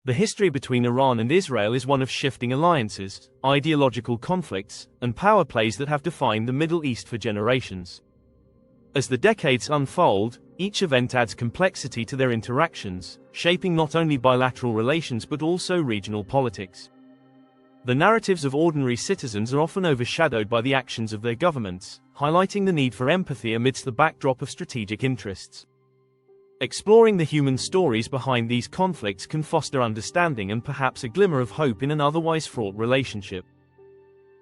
The history between Iran and Israel is one of shifting alliances, ideological conflicts, and power plays that have defined the Middle East for generations. As the decades unfold, each event adds complexity to their interactions, shaping not only bilateral relations but also regional politics. The narratives of ordinary citizens are often overshadowed by the actions of their governments, highlighting the need for empathy amidst the backdrop of strategic interests. Exploring the human stories behind these conflicts can foster understanding and perhaps a glimmer of hope in an otherwise fraught relationship.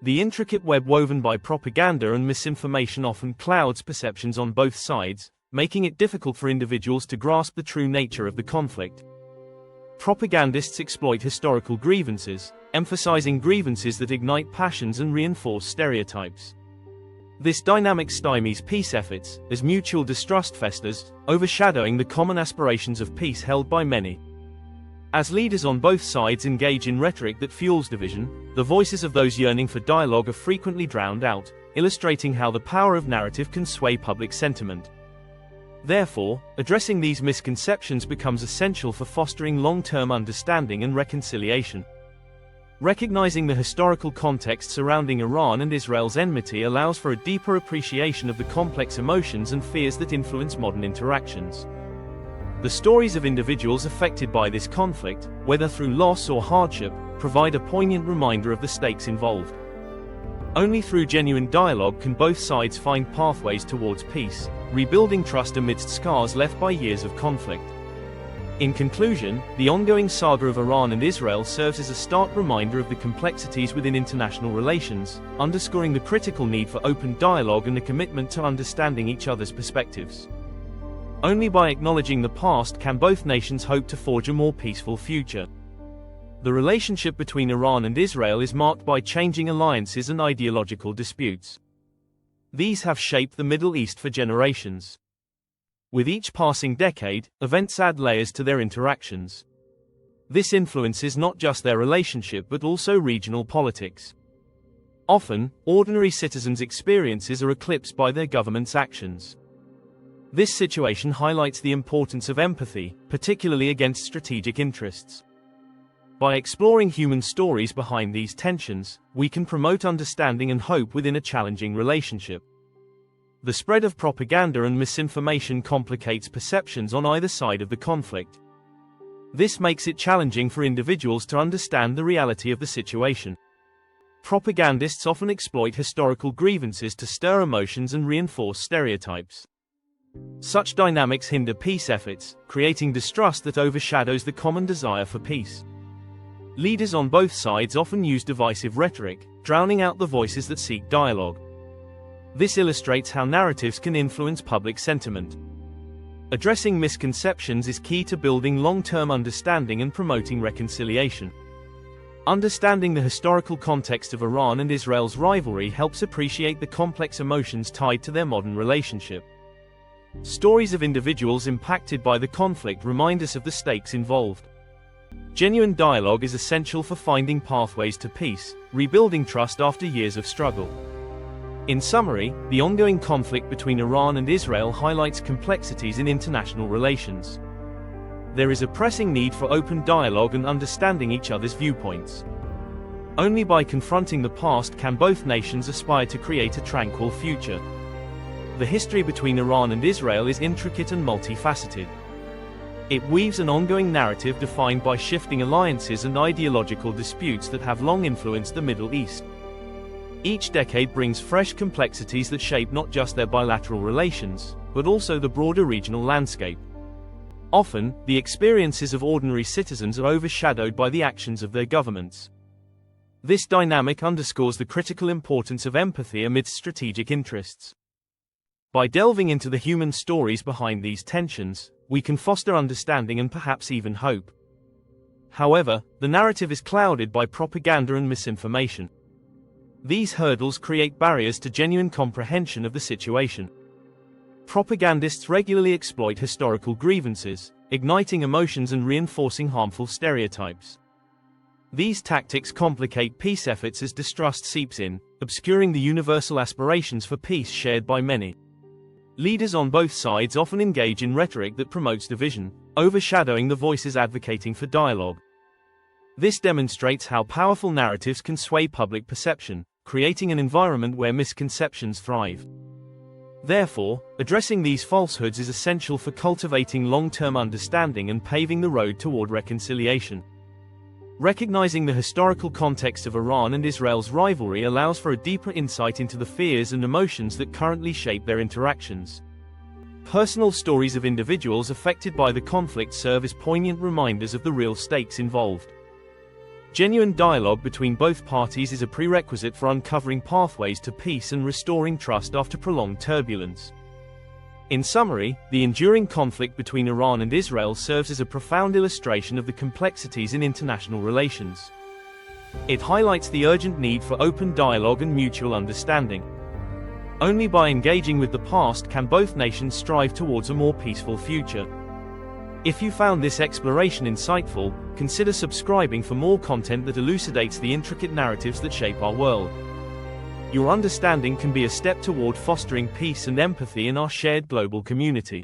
The intricate web woven by propaganda and misinformation often clouds perceptions on both sides, making it difficult for individuals to grasp the true nature of the conflict. Propagandists exploit historical grievances, emphasizing grievances that ignite passions and reinforce stereotypes. This dynamic stymies peace efforts, as mutual distrust festers, overshadowing the common aspirations of peace held by many. As leaders on both sides engage in rhetoric that fuels division, the voices of those yearning for dialogue are frequently drowned out, illustrating how the power of narrative can sway public sentiment. Therefore, addressing these misconceptions becomes essential for fostering long-term understanding and reconciliation. Recognizing the historical context surrounding Iran and Israel's enmity allows for a deeper appreciation of the complex emotions and fears that influence modern interactions. The stories of individuals affected by this conflict, whether through loss or hardship, provide a poignant reminder of the stakes involved. Only through genuine dialogue can both sides find pathways towards peace, rebuilding trust amidst scars left by years of conflict. In conclusion, the ongoing saga of Iran and Israel serves as a stark reminder of the complexities within international relations, underscoring the critical need for open dialogue and a commitment to understanding each other's perspectives. Only by acknowledging the past can both nations hope to forge a more peaceful future. The relationship between Iran and Israel is marked by changing alliances and ideological disputes. These have shaped the Middle East for generations. With each passing decade, events add layers to their interactions. This influences not just their relationship but also regional politics. Often, ordinary citizens' experiences are eclipsed by their government's actions. This situation highlights the importance of empathy, particularly against strategic interests. By exploring human stories behind these tensions, we can promote understanding and hope within a challenging relationship. The spread of propaganda and misinformation complicates perceptions on either side of the conflict. This makes it challenging for individuals to understand the reality of the situation. Propagandists often exploit historical grievances to stir emotions and reinforce stereotypes. Such dynamics hinder peace efforts, creating distrust that overshadows the common desire for peace. Leaders on both sides often use divisive rhetoric, drowning out the voices that seek dialogue. This illustrates how narratives can influence public sentiment. Addressing misconceptions is key to building long-term understanding and promoting reconciliation. Understanding the historical context of Iran and Israel's rivalry helps appreciate the complex emotions tied to their modern relationship. Stories of individuals impacted by the conflict remind us of the stakes involved. Genuine dialogue is essential for finding pathways to peace, rebuilding trust after years of struggle. In summary, the ongoing conflict between Iran and Israel highlights complexities in international relations. There is a pressing need for open dialogue and understanding each other's viewpoints. Only by confronting the past can both nations aspire to create a tranquil future. The history between Iran and Israel is intricate and multifaceted. It weaves an ongoing narrative defined by shifting alliances and ideological disputes that have long influenced the Middle East. Each decade brings fresh complexities that shape not just their bilateral relations, but also the broader regional landscape. Often, the experiences of ordinary citizens are overshadowed by the actions of their governments. This dynamic underscores the critical importance of empathy amidst strategic interests. By delving into the human stories behind these tensions, we can foster understanding and perhaps even hope. However, the narrative is clouded by propaganda and misinformation. These hurdles create barriers to genuine comprehension of the situation. Propagandists regularly exploit historical grievances, igniting emotions and reinforcing harmful stereotypes. These tactics complicate peace efforts as distrust seeps in, obscuring the universal aspirations for peace shared by many. Leaders on both sides often engage in rhetoric that promotes division, overshadowing the voices advocating for dialogue. This demonstrates how powerful narratives can sway public perception, creating an environment where misconceptions thrive. Therefore, addressing these falsehoods is essential for cultivating long-term understanding and paving the road toward reconciliation. Recognizing the historical context of Iran and Israel's rivalry allows for a deeper insight into the fears and emotions that currently shape their interactions. Personal stories of individuals affected by the conflict serve as poignant reminders of the real stakes involved. Genuine dialogue between both parties is a prerequisite for uncovering pathways to peace and restoring trust after prolonged turbulence. In summary, the enduring conflict between Iran and Israel serves as a profound illustration of the complexities in international relations. It highlights the urgent need for open dialogue and mutual understanding. Only by engaging with the past can both nations strive towards a more peaceful future. If you found this exploration insightful, consider subscribing for more content that elucidates the intricate narratives that shape our world. Your understanding can be a step toward fostering peace and empathy in our shared global community.